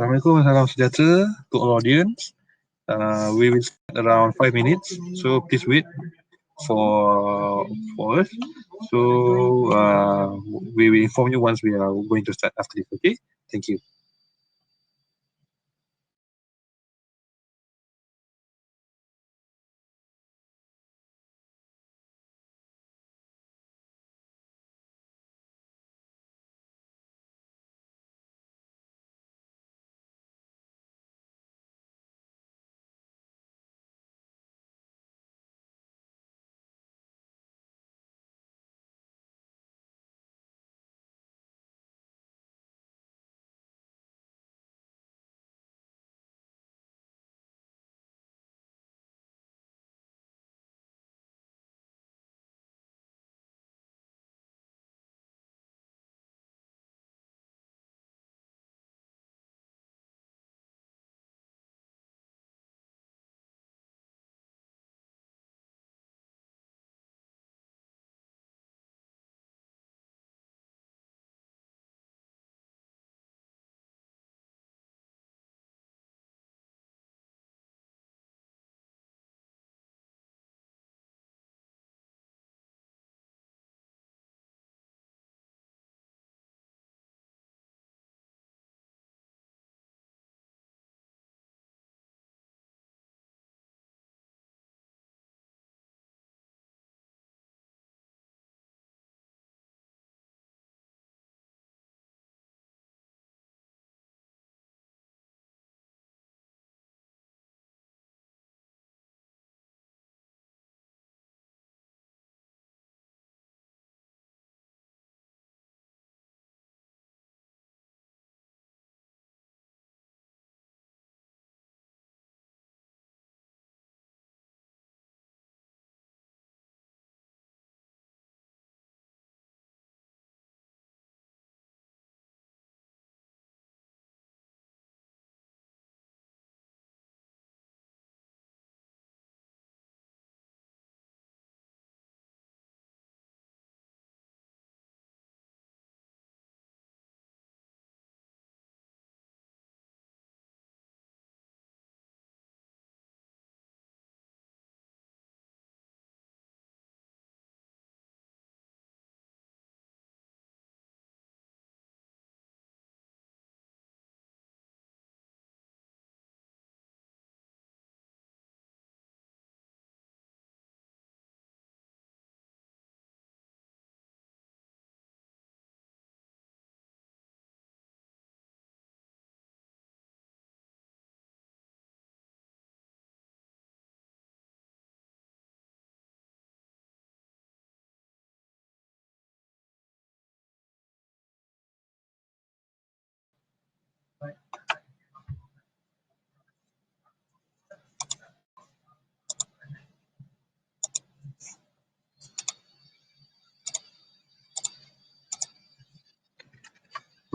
Assalamualaikum, salam sejahtera to all audience. We will start around 5 minutes, so please wait for us. So we will inform you once we are going to start after this. Okay, thank you.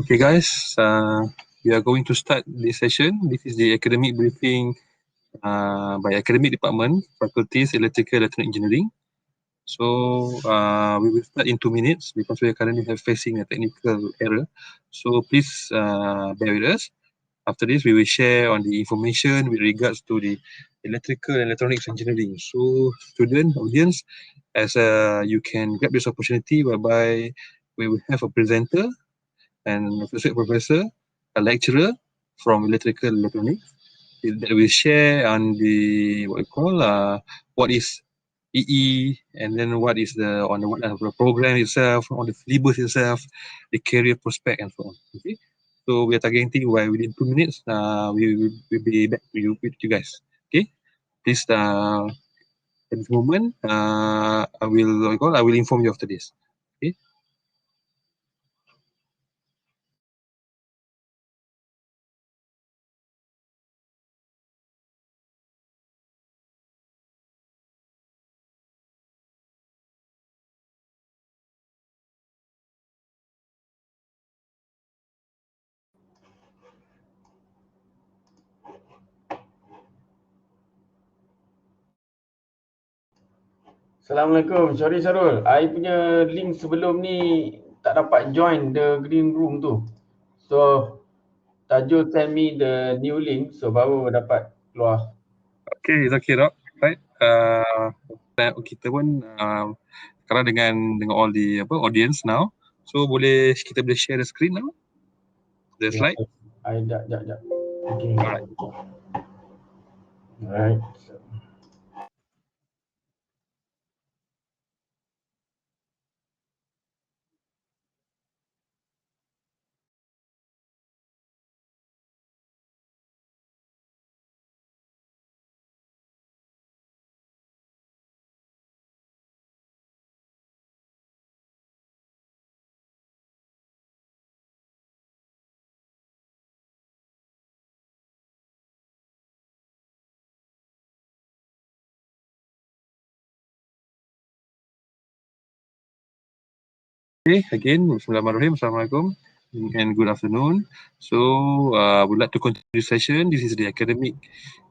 Okay, guys, we are going to start this session. This is the academic briefing by academic department, faculties, electrical, electronic engineering. So we will start in 2 minutes because we are currently facing a technical error. So please bear with us. After this, we will share on the information with regards to the electrical and electronics engineering. So student, audience, as you can grab this opportunity whereby we will have a presenter and associate professor, a lecturer from electrical electronics that will share on the what you call what is EE, and then what is the on the what the program itself, on the syllabus itself, the career prospect and so on. Okay, so we are targeting by within 2 minutes. We will be back to you with you guys. Okay, please at this moment I will inform you after this. Okay. Assalamualaikum. Sorry Syarul, I punya link sebelum ni tak dapat join the green room tu. So Tajul send me the new link, so baru dapat keluar. Okay, it's okay, Rock. Right. Kita pun sekarang dengan all the audience now. So kita boleh share the screen now. The slide. Jap. Okay. Alright. Alright. Okay, again, Bismillahirrahmanirrahim. Assalamualaikum and good afternoon. So, we'd like to continue the session. This is the academic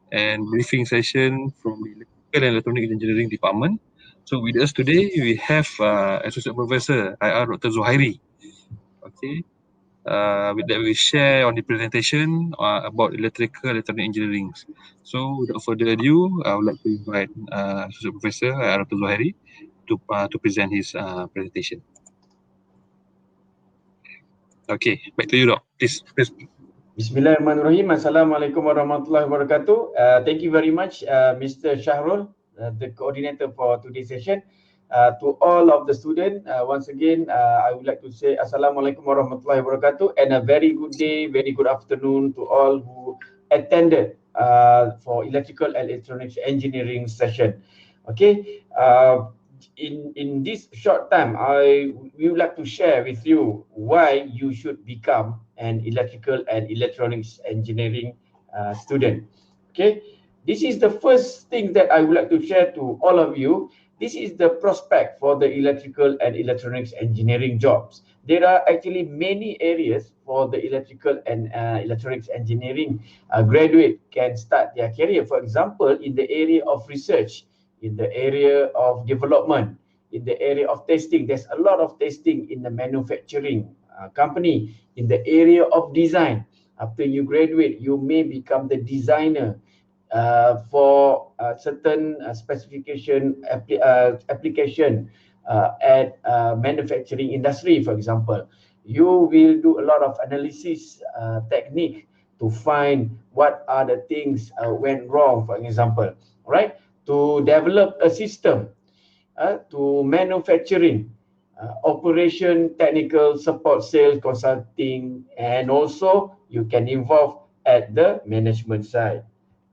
and briefing session from the Electrical and Electronic Engineering Department. So, with us today, we have Associate Professor IR Dr. Zuhairi. Okay, with that we share on the presentation about electrical electronic engineering. So, without further ado, I would like to invite Associate Professor IR Dr. Zuhairi to present his presentation. Okay, back to you, Doc. Please. Bismillahirrahmanirrahim. Assalamualaikum warahmatullahi wabarakatuh. Thank you very much, Mr. Shahrul, the coordinator for today's session. To all of the students, once again, I would like to say Assalamualaikum warahmatullahi wabarakatuh and a very good day, very good afternoon to all who attended for electrical and electronics engineering session. Okay. In this short time, we would like to share with you why you should become an electrical and electronics engineering student. Okay, this is the first thing that I would like to share to all of you. This is the prospect for the electrical and electronics engineering jobs. There are actually many areas for the electrical and electronics engineering graduate can start their career. For example, in the area of research, in the area of development, in the area of testing. There's a lot of testing in the manufacturing company. In the area of design, after you graduate, you may become the designer for certain specification application at manufacturing industry, for example. You will do a lot of analysis technique to find what are the things went wrong, for example, right? To develop a system, to manufacturing, operation, technical support, sales, consulting, and also you can involve at the management side.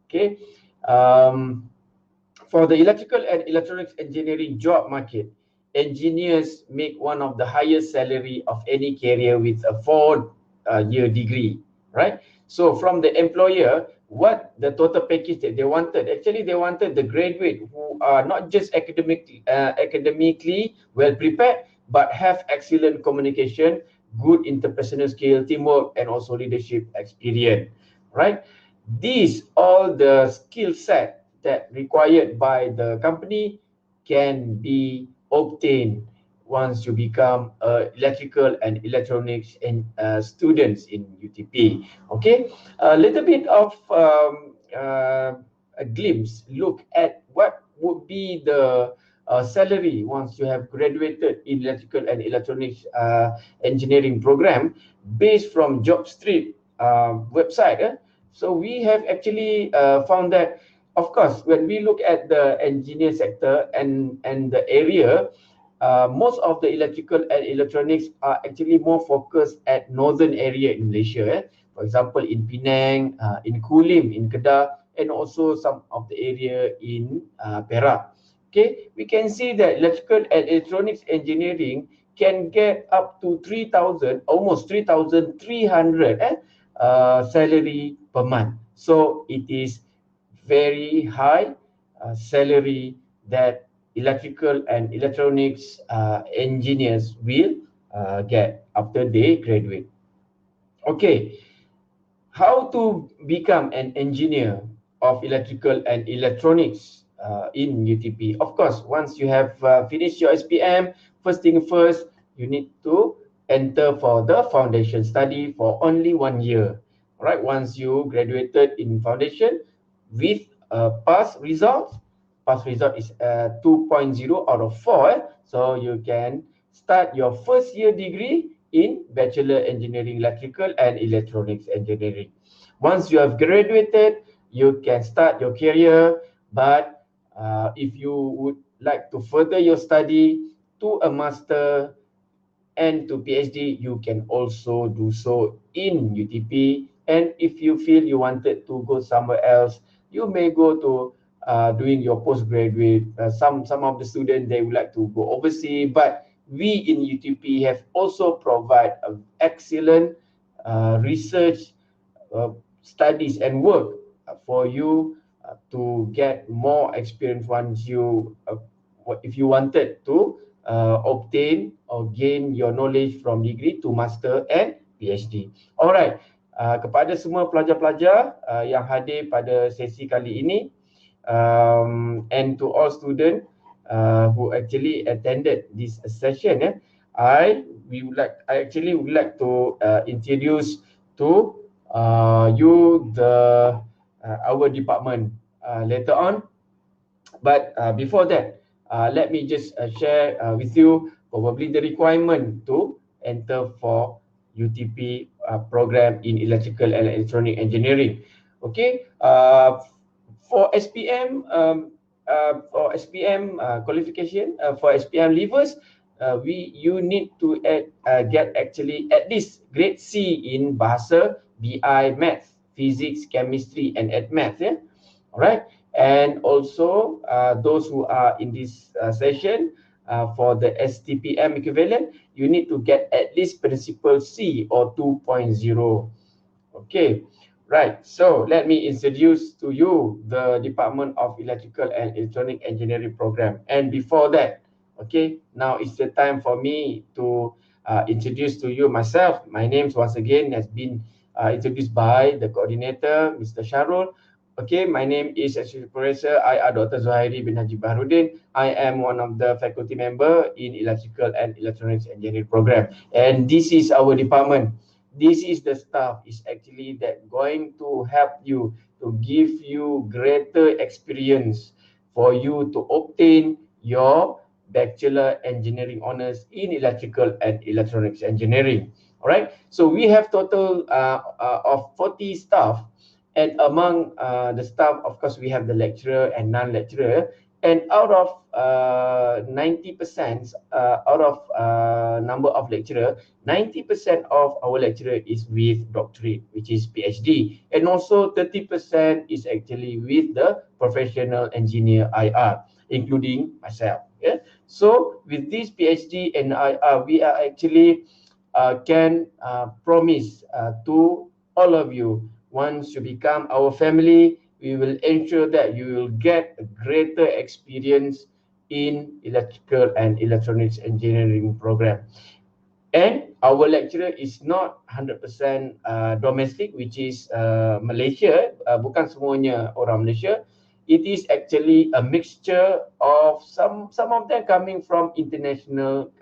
Okay. For the electrical and electronics engineering job market, engineers make one of the highest salary of any career with a 4-year degree, right? So from the employer, what the total package that they wanted, actually they wanted the graduate who are not just academically well prepared, but have excellent communication, good interpersonal skill, teamwork, and also leadership experience, right? These all the skill set that required by the company can be obtained once you become electrical and electronics and students in UTP. Okay, a little bit of a glimpse look at what would be the salary once you have graduated in electrical and electronics engineering program based from JobStreet website. So we have actually found that, of course, when we look at the engineer sector and the area, most of the electrical and electronics are actually more focused at northern area in Malaysia. For example, in Penang, in Kulim, in Kedah, and also some of the area in Perak. Okay, we can see that electrical and electronics engineering can get up to 3,000, almost 3,300 salary per month. So it is very high salary that electrical and electronics engineers will get after they graduate. Okay, how to become an engineer of electrical and electronics in UTP? Of course, once you have finished your SPM, first thing first, you need to enter for the foundation study for only 1 year. All right, once you graduated in foundation with pass result is 2.0 out of 4. So you can start your first year degree in Bachelor Engineering Electrical and Electronics Engineering. Once you have graduated, you can start your career, but if you would like to further your study to a master and to PhD, you can also do so in UTP. And if you feel you wanted to go somewhere else, you may go to doing your postgraduate. Some of the students, they would like to go overseas, but we in UTP have also provide excellent research studies and work for you to get more experience once you if you wanted to obtain or gain your knowledge from degree to master and PhD. Alright, kepada semua pelajar-pelajar yang hadir pada sesi kali ini, and to all students who actually attended this session, I actually would like to introduce to you our department later on. But before that, let me just share with you probably the requirement to enter for UTP program in Electrical and Electronic Engineering. Okay, for SPM, qualification for SPM leavers, you need to get actually at least grade C in Bahasa, BI, Math, Physics, Chemistry, and Math. Yeah, all right. And also those who are in this session for the STPM equivalent, you need to get at least Principal C or 2.0. Okay, right. So let me introduce to you the Department of Electrical and Electronic Engineering program. And before that, okay, now it's the time for me to introduce to you myself. My name once again has been introduced by the coordinator, Mr. Shahrul. Okay, my name is Associate Professor I.R. Dr. Zuhairi bin Haji Baharudin. I am one of the faculty member in Electrical and Electronics Engineering program. And this is our department. This is the staff is actually that going to help you to give you greater experience for you to obtain your Bachelor Engineering Honours in Electrical and Electronics Engineering. All right. So we have total of 40 staff. And among the staff, of course, we have the lecturer and non-lecturer. And out of 90%, out of number of lecturer, 90% of our lecturer is with doctorate, which is PhD. And also 30% is actually with the professional engineer IR, including myself. Yeah? So with this PhD and IR, we are actually can promise to all of you, once you become our family, we will ensure that you will get a greater experience in electrical and electronics engineering program. And our lecturer is not 100% domestic, which is Malaysia, bukan semuanya orang Malaysia. It is actually a mixture of some of them coming from international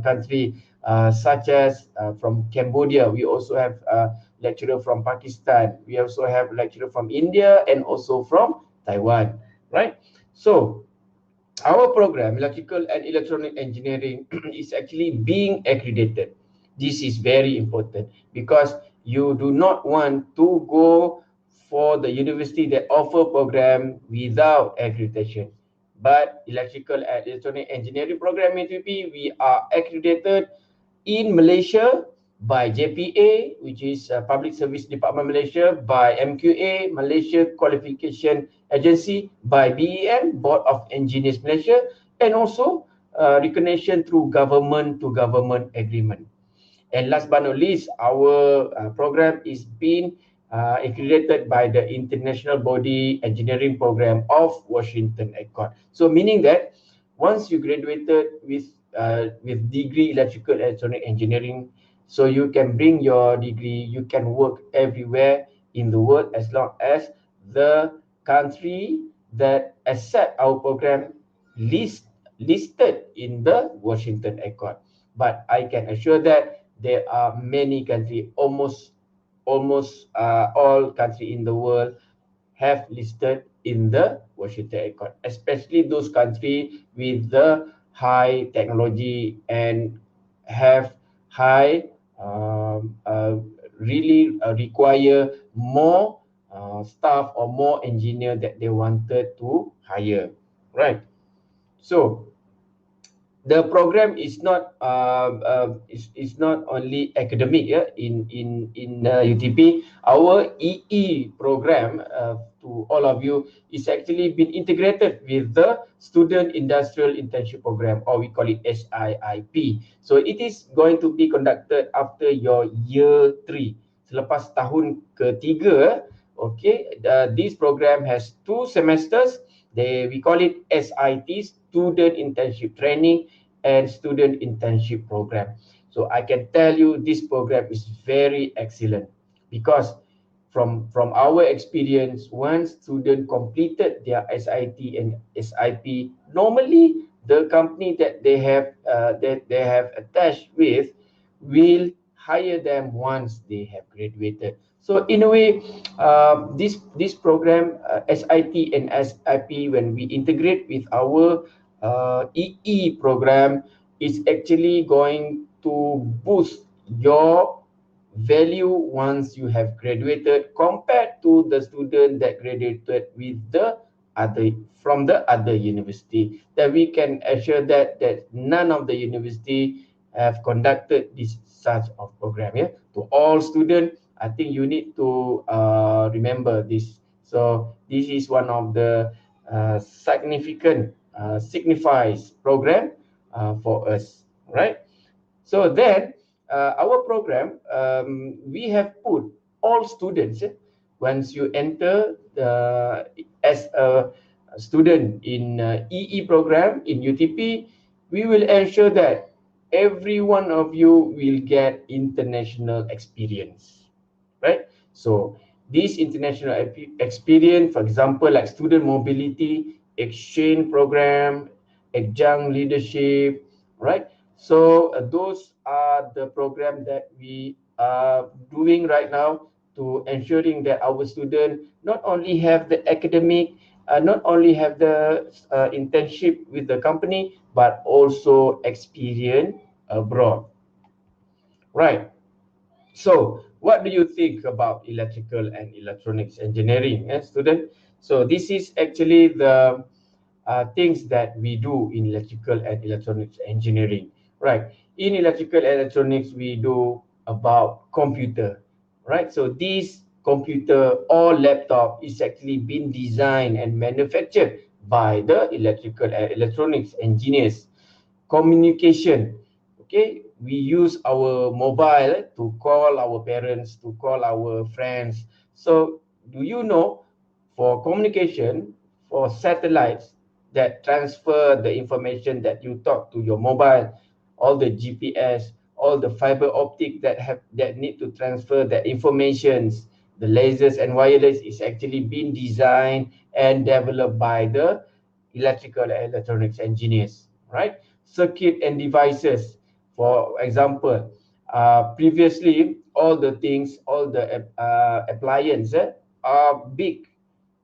country, such as from Cambodia. We also have lecturer from Pakistan. We also have lecturer from India and also from Taiwan, right? So our program, Electrical and Electronic Engineering, is actually being accredited. This is very important because you do not want to go for the university that offer program without accreditation. But Electrical and Electronic Engineering program UTP, we are accredited in Malaysia by JPA, which is Public Service Department Malaysia, by MQA, Malaysia Qualification Agency, by BEM, Board of Engineers Malaysia, and also recognition through government-to-government agreement. And last but not least, our program is being accredited by the International Body Engineering Program of Washington Accord. So meaning that once you graduated with degree Electrical Electronic Engineering, so you can bring your degree, you can work everywhere in the world as long as the country that accept our program listed in the Washington Accord. But I can assure that there are many countries, almost almost all countries in the world have listed in the Washington Accord, especially those countries with the high technology and have high really require more staff or more engineer that they wanted to hire, right? So the program is not is not only academic, yeah, in UTP. Our EE program, to all of you, is actually been integrated with the Student Industrial Internship Program, or we call it SIIP. So it is going to be conducted after your year 3, selepas tahun ketiga. Okay, this program has 2 semesters. We call it SIT, Student Internship Training and Student Internship Program. So I can tell you this program is very excellent, because from our experience, once student completed their SIT and SIP, normally the company that they have attached with will hire them once they have graduated. So in a way, this program, SIT and SIP, when we integrate with our EE program, is actually going to boost your value once you have graduated, compared to the student that graduated with the other from the other university. That we can assure that none of the university have conducted this such of program. Yeah, to all students, I think you need to remember this. So this is one of the signifies program for us, right? So then our program, we have put all students, once you enter as a student in EE program in UTP, we will ensure that every one of you will get international experience, right? So this international experience, for example, like student mobility, exchange program, adjunct leadership, right? So those are the program that we are doing right now, to ensuring that our students not only have the academic, not only have the internship with the company, but also experience abroad, right? So what do you think about electrical and electronics engineering, student? So this is actually the things that we do in electrical and electronics engineering, right? In electrical and electronics, we do about computer, right? So this computer or laptop is actually been designed and manufactured by the electrical and electronics engineers. Communication, okay, we use our mobile to call our parents, to call our friends. So do you know, for communication, for satellites that transfer the information that you talk to your mobile, all the GPS, all the fiber optic that need to transfer that informations, the lasers and wireless, is actually being designed and developed by the electrical and electronics engineers, right? Circuit and devices, for example, previously all the things, all the appliances are big,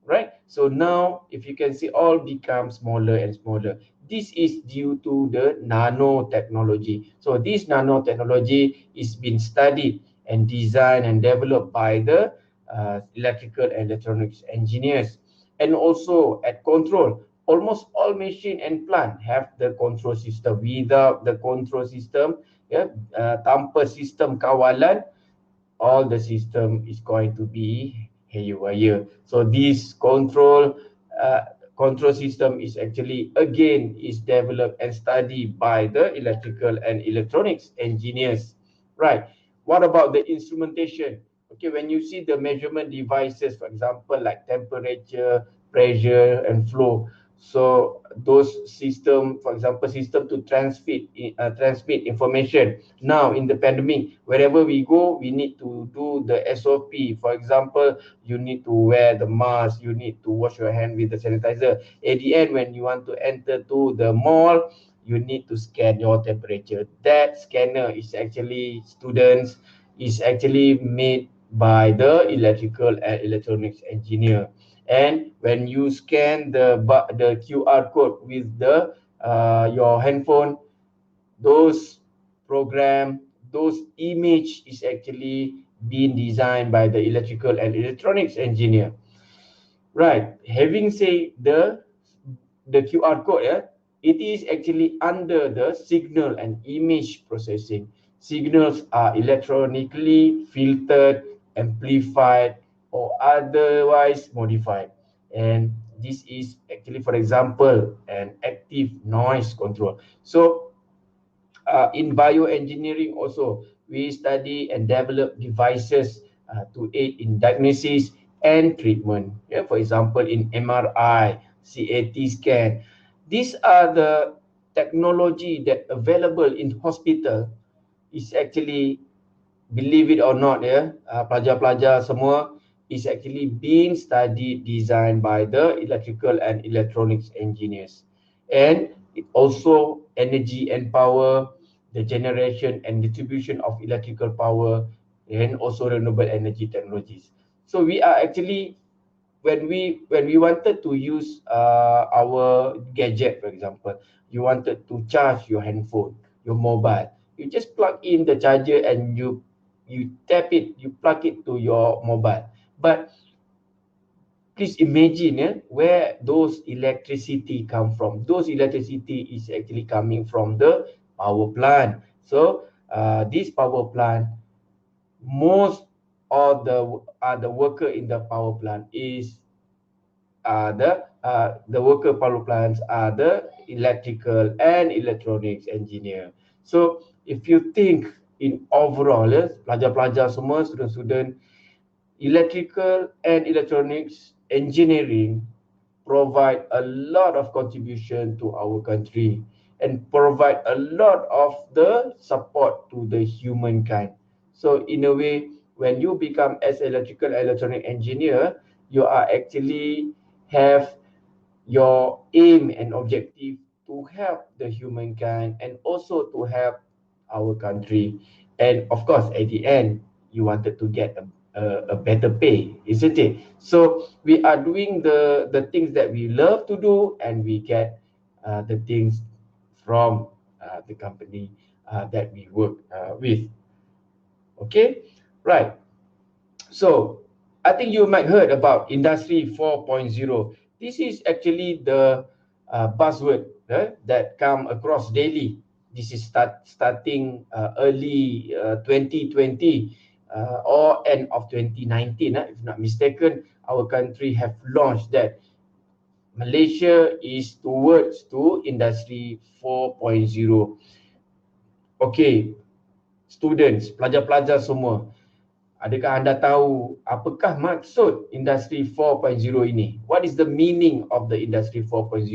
right? So now, if you can see, all become smaller and smaller. This is due to the nanotechnology. So this nanotechnology is being studied and designed and developed by the electrical and electronics engineers. And also at control, almost all machine and plant have the control system. Without the control system, yeah, tanpa sistem kawalan, all the system is going to be haywire. So this control system is actually, again, is developed and studied by the electrical and electronics engineers, right? What about the instrumentation? Okay, when you see the measurement devices, for example, like temperature, pressure, and flow. So those system, for example, system to transmit information. Now in the pandemic, wherever we go, we need to do the SOP. For example, you need to wear the mask, you need to wash your hand with the sanitizer. At the end, when you want to enter to the mall, you need to scan your temperature. That scanner is actually, students, is actually made by the electrical and electronics engineer. And when you scan the QR code with the your handphone, those program, those image is actually being designed by the electrical and electronics engineer. Right. Having said the QR code, it is actually under the signal and image processing. Signals are electronically filtered, amplified, or otherwise modified. And this is actually, for example, an active noise control. So in bioengineering also, we study and develop devices to aid in diagnosis and treatment. Yeah, for example, in MRI, CAT scan. These are the technology that available in hospital is actually, believe it or not, pelajar-pelajar semua is actually being studied, designed by the electrical and electronics engineers. And it also energy and power, the generation and distribution of electrical power, and also renewable energy technologies. So we are actually, when we wanted to use our gadget, for example, you wanted to charge your handphone, your mobile, you just plug in the charger and you tap it, you plug it to your mobile. But please imagine, where those electricity come from. Those electricity is actually coming from the power plant. So this power plant, most of the worker in the power plant is the worker power plants are the electrical and electronics engineer. So if you think in overall, pelajar-pelajar semua, student-student, electrical and electronics engineering provide a lot of contribution to our country and provide a lot of the support to the humankind. So in a way, when you become as electrical electronic engineer, you are actually have your aim and objective to help the humankind and also to help our country. And of course, at the end, you wanted to get a better pay, isn't it? So we are doing the things that we love to do, and we get the things from the company that we work with. Okay, right. So I think you might heard about Industry 4.0. This is actually the buzzword that come across daily. This is starting early 2020 or end of 2019, if not mistaken. Our country have launched that. Malaysia is towards to Industry 4.0. Okay, students, pelajar-pelajar semua, adakah anda tahu apakah maksud Industri 4.0 ini? What is the meaning of the Industry 4.0?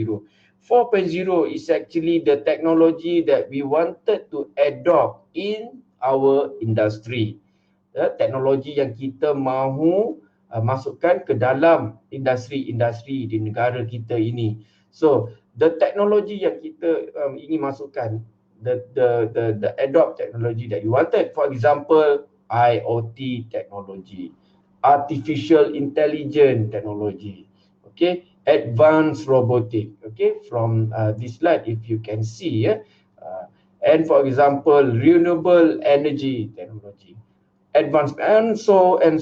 4.0 is actually the technology that we wanted to adopt in our industry. Teknologi yang kita mahu masukkan ke dalam industri-industri di negara kita ini. So, the teknologi yang kita ingin masukkan, the adopt technology that we wanted, for example, IoT technology, artificial intelligence technology, okay, advanced robotic, okay, from this slide if you can see, and for example, renewable energy technology, advanced, and so on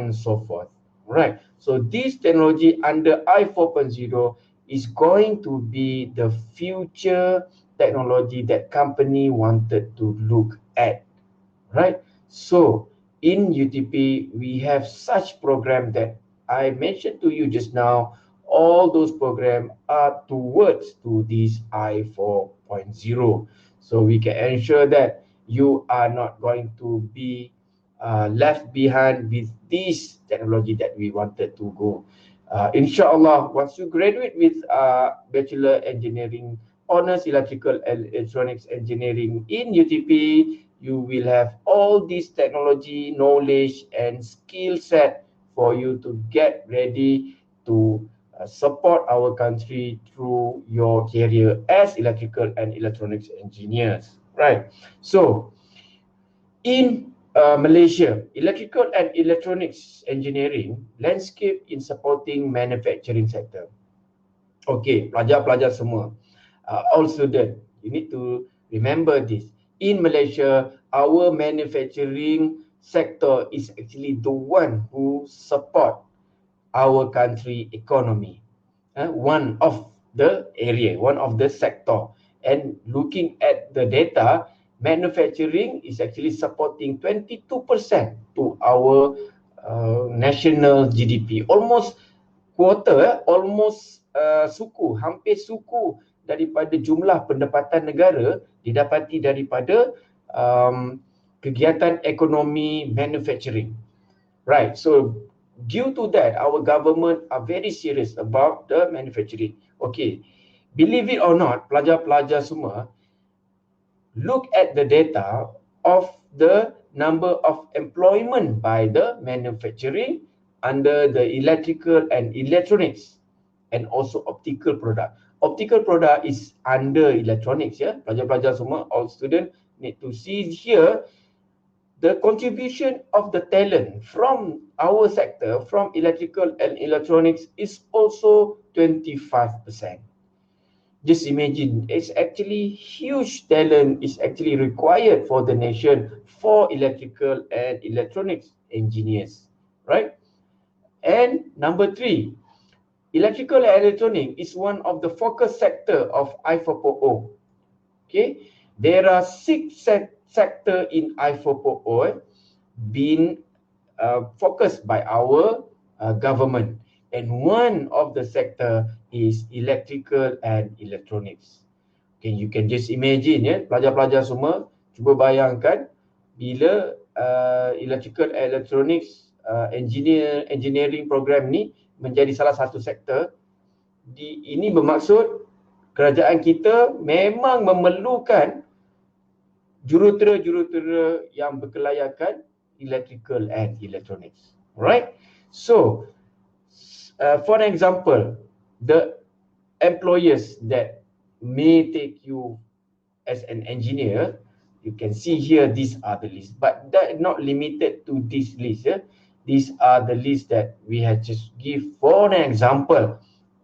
and so forth. Right. So this technology under I 4.0 is going to be the future technology that company wanted to look at. Right. So in UTP, we have such program that I mentioned to you just now. All those programs are towards to this I 4.0. So we can ensure that you are not going to be left behind with this technology that we wanted to go. Inshallah, once you graduate with Bachelor Engineering, Honors Electrical and Electronics Engineering in UTP, you will have all this technology, knowledge, and skill set for you to get ready to support our country through your career as electrical and electronics engineers. Right. So, in Malaysia, electrical and electronics engineering landscape in supporting manufacturing sector. Okay, pelajar-pelajar semua, all student, you need to remember this. In Malaysia, our manufacturing sector is actually the one who support our country economy. One of the area, one of the sector. And looking at the data, manufacturing is actually supporting 22% to our national GDP. Almost quarter, almost suku, hampir suku daripada jumlah pendapatan negara didapati daripada kegiatan ekonomi manufacturing. Right, so due to that, our government are very serious about the manufacturing. Okay, believe it or not, pelajar-pelajar semua, look at the data of the number of employment by the manufacturing under the electrical and electronics and also optical product. Optical product is under electronics, ya. Pelajar-pelajar semua, all student need to see here the contribution of the talent from our sector, from electrical and electronics, is also 25%. Just imagine, it's actually huge talent is actually required for the nation for electrical and electronics engineers, right? And number 3, electrical and electronic is one of the focus sector of I4.0. Okay, there are 6 sector in I4.0 been focused by our government, and one of the sector is electrical and electronics. Okay, you can just imagine, ya, pelajar-pelajar semua, cuba bayangkan bila electrical and electronics engineering program ni menjadi salah satu sektor. Ini bermaksud kerajaan kita memang memerlukan jurutera-jurutera yang berkelayakan electrical and electronics. Right? So, for example, the employers that may take you as an engineer, you can see here, these are the list, but that not limited to this list. Yeah? These are the list that we have just give for an example.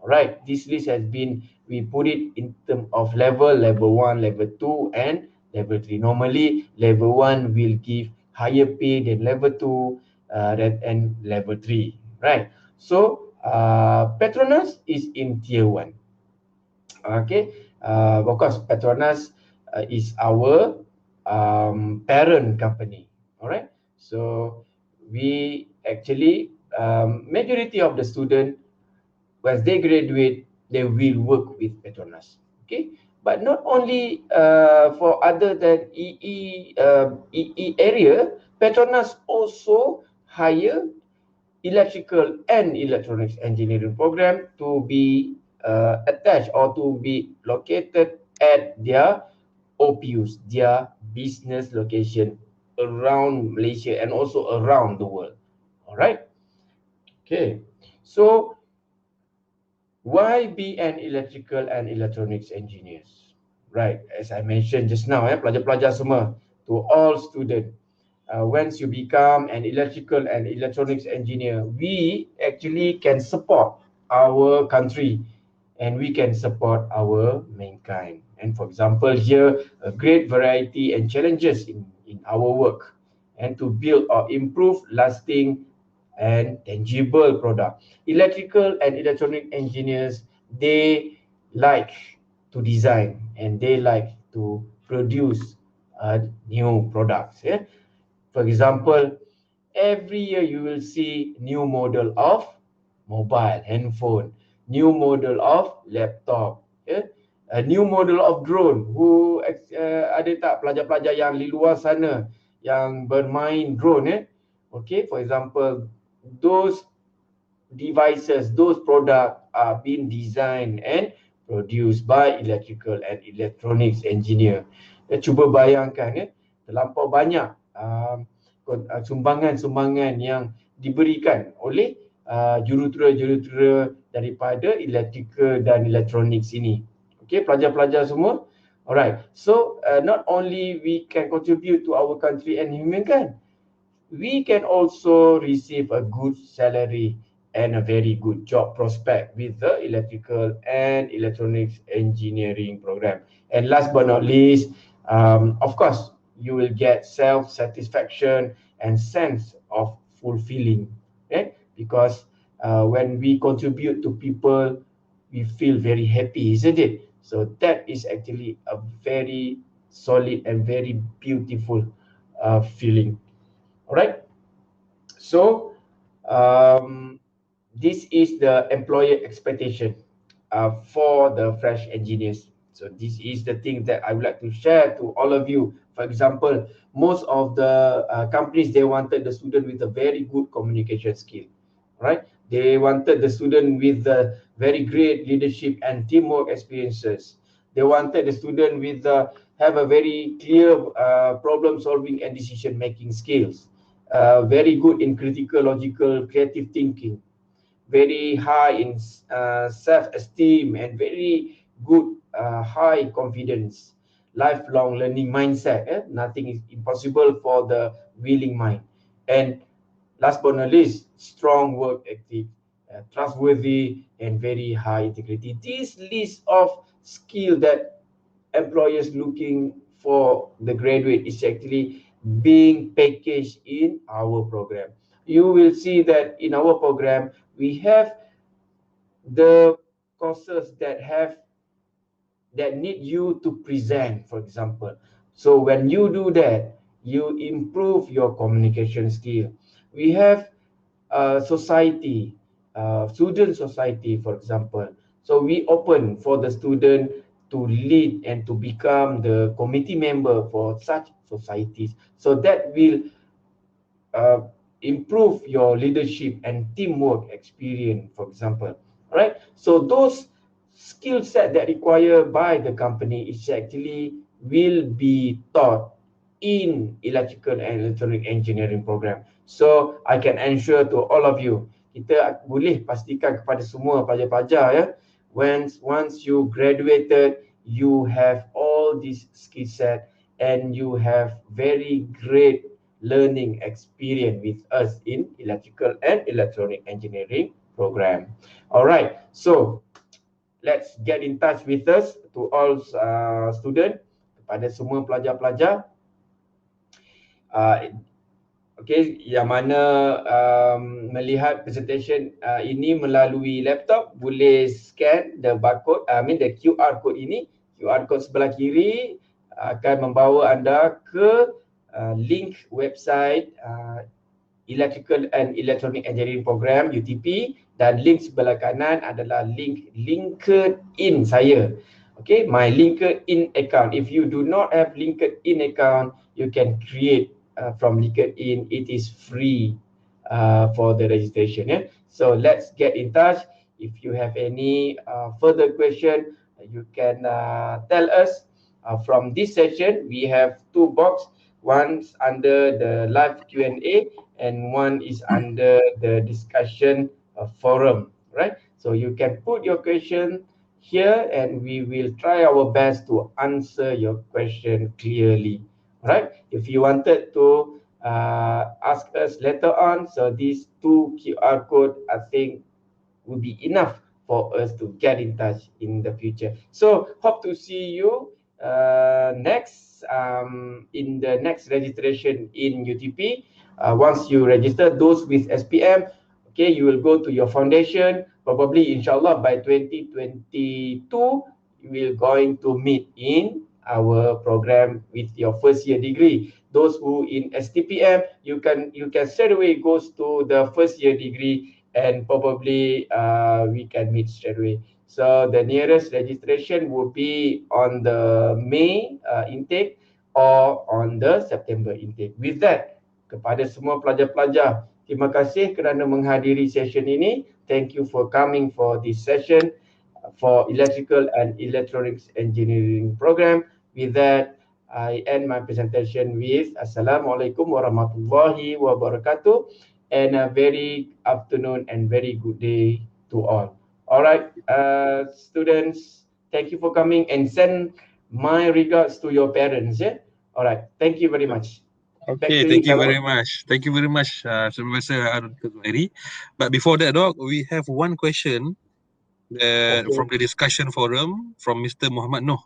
Right? This list has been, we put it in terms of level 1, level 2, and level 3. Normally, level 1 will give higher pay than level 2 and level 3, right? So, Petronas is in tier 1. Okay, of course, Petronas is our parent company, all right? So, we actually, majority of the student, once they graduate, they will work with Petronas. Okay, but not only for other than EE area, Petronas also hire electrical and electronics engineering program to be attached or to be located at their OPUs, their business location around Malaysia and also around the world. All right. Okay, so why be an electrical and electronics engineers? Right, as I mentioned just now, pelajar-pelajar semua, to all students, once you become an electrical and electronics engineer, we actually can support our country and we can support our mankind. And for example, here, a great variety and challenges in our work, and to build or improve lasting and tangible product. Electrical and electronic engineers, they like to design and they like to produce new products. Yeah? For example, every year you will see new model of mobile, handphone, new model of laptop, yeah? A new model of drone. Who ada tak pelajar-pelajar yang di luar sana yang bermain drone, ya? Okay, for example, those devices, those products are being designed and produced by electrical and electronics engineer. Cuba bayangkan, ya, terlampau banyak sumbangan-sumbangan yang diberikan oleh jurutera-jurutera daripada electrical dan electronics ini. Okay, pelajar-pelajar semua. Alright, so not only we can contribute to our country and humankind, we can also receive a good salary and a very good job prospect with the electrical and electronics engineering program. And last but not least, of course, you will get self-satisfaction and sense of fulfilling, okay? Because when we contribute to people, we feel very happy, isn't it? So that is actually a very solid and very beautiful feeling. All right. So this is the employer expectation for the fresh engineers. So this is the thing that I would like to share to all of you. For example, most of the companies, they wanted the student with a very good communication skill, right? They wanted the student with the very great leadership and teamwork experiences. They wanted the student with have a very clear problem solving and decision making skills, very good in critical, logical, creative thinking, very high in self-esteem, and very good high confidence, lifelong learning mindset. Nothing is impossible for the willing mind. And last but not least, strong work ethic, trustworthy, and very high integrity. This list of skill that employers looking for the graduate is actually being packaged in our program. You will see that in our program, we have the courses that need you to present, for example. So when you do that, you improve your communication skill. We have society, student society, for example. So we open for the student to lead and to become the committee member for such societies. So that will uh, improve your leadership and teamwork experience, for example. Right? So those skill set that required by the company is actually will be taught in electrical and electronic engineering program. So I can ensure to all of you, kita boleh pastikan kepada semua pelajar-pelajar ya, once you graduated, you have all these skill set and you have very great learning experience with us in electrical and electronic engineering program. All right, so let's get in touch with us to all student, kepada semua pelajar-pelajar. Okay, yang mana melihat presentation ini melalui laptop, boleh scan the barcode, the QR code ini. QR code sebelah kiri akan membawa anda ke link website Electrical and Electronic Engineering Program UTP, dan link sebelah kanan adalah link LinkedIn saya. Okay, my LinkedIn account. If you do not have LinkedIn account, you can create from LinkedIn. It is free for the registration. Yeah? So let's get in touch. If you have any further question, you can tell us. From this session, we have two boxes. One's under the live Q&A and one is under the discussion forum, right? So you can put your question here and we will try our best to answer your question clearly, right? If you wanted to ask us later on, so these two QR code, I think, will be enough for us to get in touch in the future. So hope to see you next in the next registration in UTP. Once you register, those with SPM, okay, you will go to your foundation. Probably, inshallah, by 2022, you will going to meet in our program with your first year degree. Those who in STPM, you can straight away goes to the first year degree, and probably we can meet straight away. So the nearest registration will be on the May intake or on the September intake. With that, kepada semua pelajar-pelajar, terima kasih kerana menghadiri session ini. Thank you for coming for this session for Electrical and Electronics Engineering Program. With that, I end my presentation with Assalamualaikum warahmatullahi wabarakatuh, and a very afternoon and very good day to all. All right, students, thank you for coming and send my regards to your parents. Yeah. All right. Thank you very much. Okay, thank you very much. Thank you very much, Supervisor Arun Zuhairi. But before that, Doc, we have one question from the discussion forum from Mr. Muhammad Noh.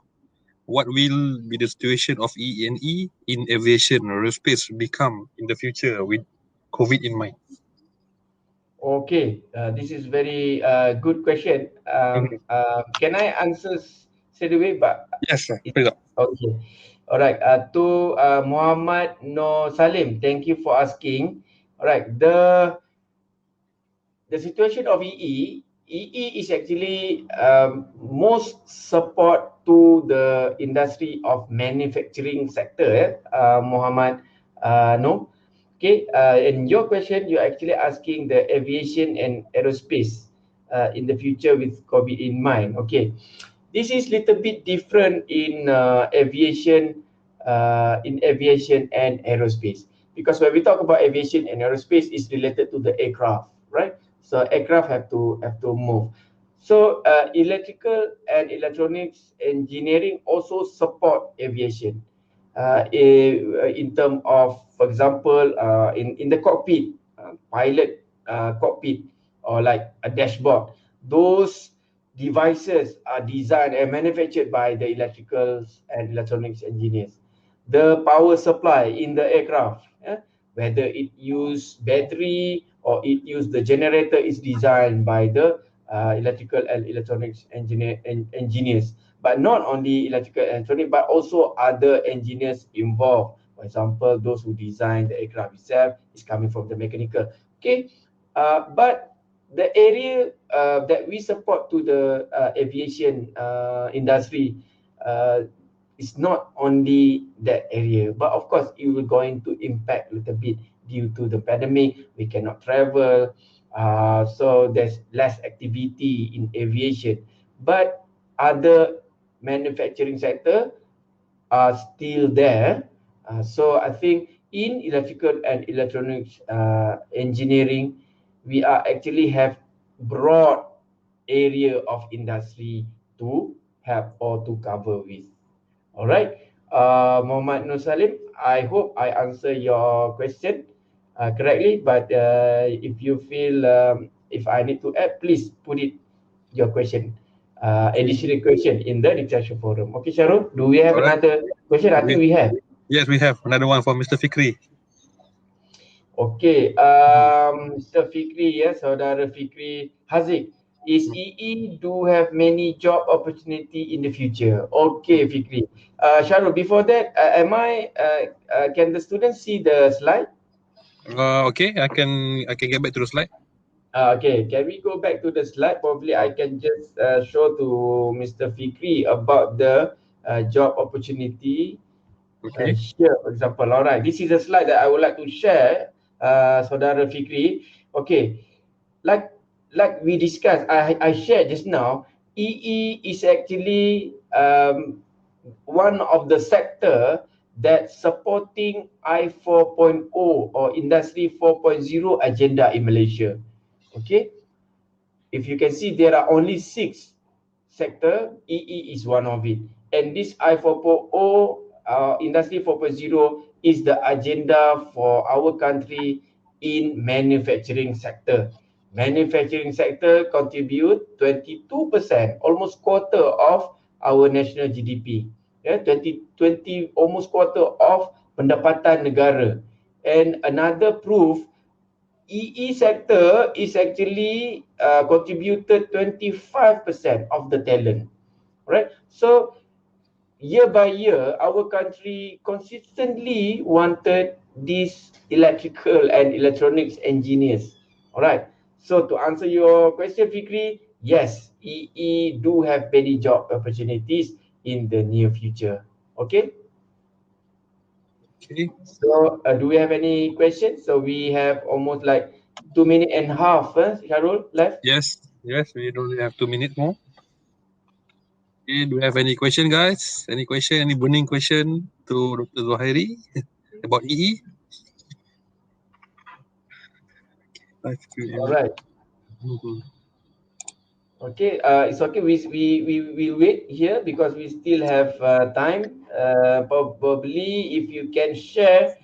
What will be the situation of EE&E in aviation or aerospace become in the future with COVID in mind? Okay, this is very good question. Can I answer straight away? But Yes, sir. Please, Doc. okay, all right. To Muhammad Noor Salim, thank you for asking. All right, the situation of EE is actually most support to the industry of manufacturing sector, Muhammad Noor. Okay, and your question, you're actually asking the aviation and aerospace in the future with COVID in mind. Okay, this is little bit different in aviation and aerospace, because when we talk about aviation and aerospace, it's related to the aircraft, right? So aircraft have to move. So electrical and electronics engineering also support aviation in terms of, for example, in the cockpit, pilot cockpit, or like a dashboard. Those devices are designed and manufactured by the electrical and electronics engineers. The power supply in the aircraft, whether it use battery or it use the generator, is designed by the electrical and electronics engineers. But not only electrical and electronic, but also other engineers involved. For example, those who design the aircraft itself is coming from the mechanical. Okay, but the area that we support to the aviation industry is not only that area, but of course it will going to impact a little bit due to the pandemic. We cannot travel, so there's less activity in aviation. But other manufacturing sector are still there. So I think in electrical and electronics engineering, we are actually have broad area of industry to help or to cover with. All right, Muhammad Nur Salim, I hope I answer your question correctly. But if you feel if I need to add, please put it your question, additional question in the discussion forum. Okay, Shahrul, do we have another question? I think we have. Yes, we have another one from Mr. Fikri. Okay, Mr. Fikri, yes, Saudara Fikri Haziq, is EE do have many job opportunity in the future? Okay, Fikri. Shahrul, before that, can the students see the slide? Okay, I can get back to the slide. Okay, can we go back to the slide? Probably I can just show to Mr. Fikri about the job opportunity. Okay. Here, for example. All right, this is a slide that I would like to share, Saudara Fikri. Okay, like we discussed, I shared just now, EE is actually one of the sector that supporting I 4.0 or Industry 4.0 agenda in Malaysia. Okay, if you can see, there are only 6 sector. EE is one of it, and this I 4.0 Industry 4.0 is the agenda for our country in manufacturing sector. Manufacturing sector contribute 22%, almost quarter of our national GDP. Yeah, 20, almost quarter of pendapatan negara. And another proof, EE sector is actually contributed 25% of the talent, right? So year by year, our country consistently wanted these electrical and electronics engineers. All right. So to answer your question, Fikri, yes, EE do have many job opportunities in the near future. Okay. Okay. So do we have any questions? So we have almost like 2.5 minutes, Shahrul, left. Yes, we only have 2 minutes more. Okay, do we have any question, guys? Any question, any burning question to Dr. Zuhairi about EE? All right. Okay, it's okay. We wait here because we still have time. Probably if you can share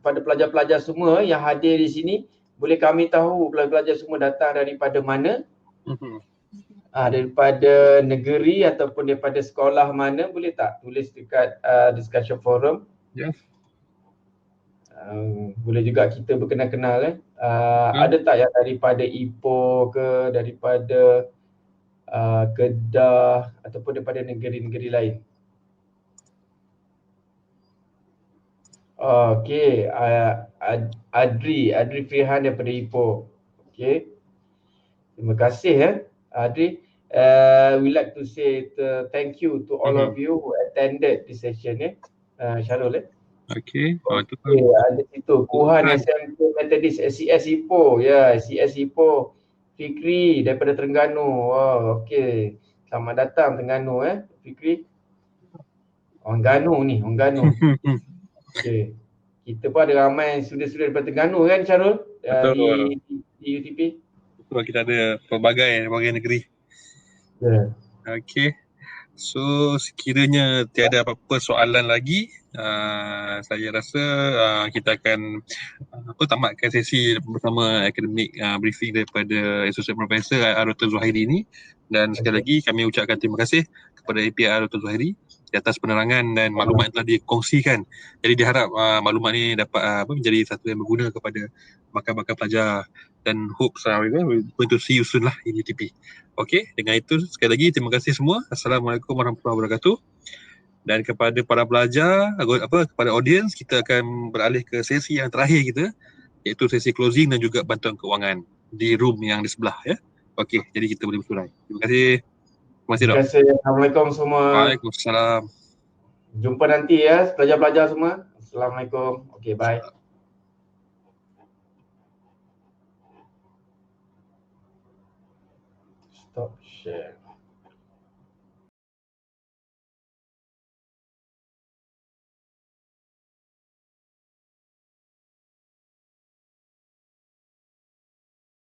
kepada pelajar-pelajar semua yang hadir di sini, boleh kami tahu pelajar-pelajar semua datang daripada mana? Daripada negeri ataupun daripada sekolah mana, boleh tak tulis dekat discussion forum? Yes. Boleh juga kita berkenal-kenal ada tak yang daripada Ipoh ke, daripada Kedah ataupun daripada negeri-negeri lain? Okey, Adri Firhan daripada Ipoh. Okey. Terima kasih Adri. We like to say thank you to all of you who attended this session Syarul Okey. Okey, ada situ Kuhan SMP Methodist SCS Ipoh. Ya, SCS Ipoh. Fikri daripada Terengganu. Oh, okey. Selamat datang Terengganu Fikri. Orang Ganu ni, orang Ganu. Okey. Kita pun ada ramai student-student daripada Terengganu kan Syarul? Di UTP. Betul, kita ada pelbagai negeri. Ya. Okey. So sekiranya tiada apa-apa soalan lagi, saya rasa kita akan tamatkan sesi bersama akademik briefing daripada Associate Professor Dr. Zuhairi ini. Dan sekali lagi kami ucapkan terima kasih kepada APR Dr. Zuhairi di atas penerangan dan maklumat yang telah dikongsikan. Jadi diharap maklumat ini dapat menjadi satu yang berguna kepada bakal-bakal pelajar, dan hope we're going to see you soon lah in UTP. Okey, dengan itu sekali lagi terima kasih semua. Assalamualaikum warahmatullahi wabarakatuh. Dan kepada para pelajar, kepada audiens, kita akan beralih ke sesi yang terakhir kita, iaitu sesi closing dan juga bantuan keuangan di room yang di sebelah ya. Okey, jadi kita boleh bersurai. Terima kasih. Terima kasih, Dok. Terima kasih. Assalamualaikum semua. Waalaikumsalam. Jumpa nanti pelajar-pelajar semua. Assalamualaikum. Okey, bye. Stop share.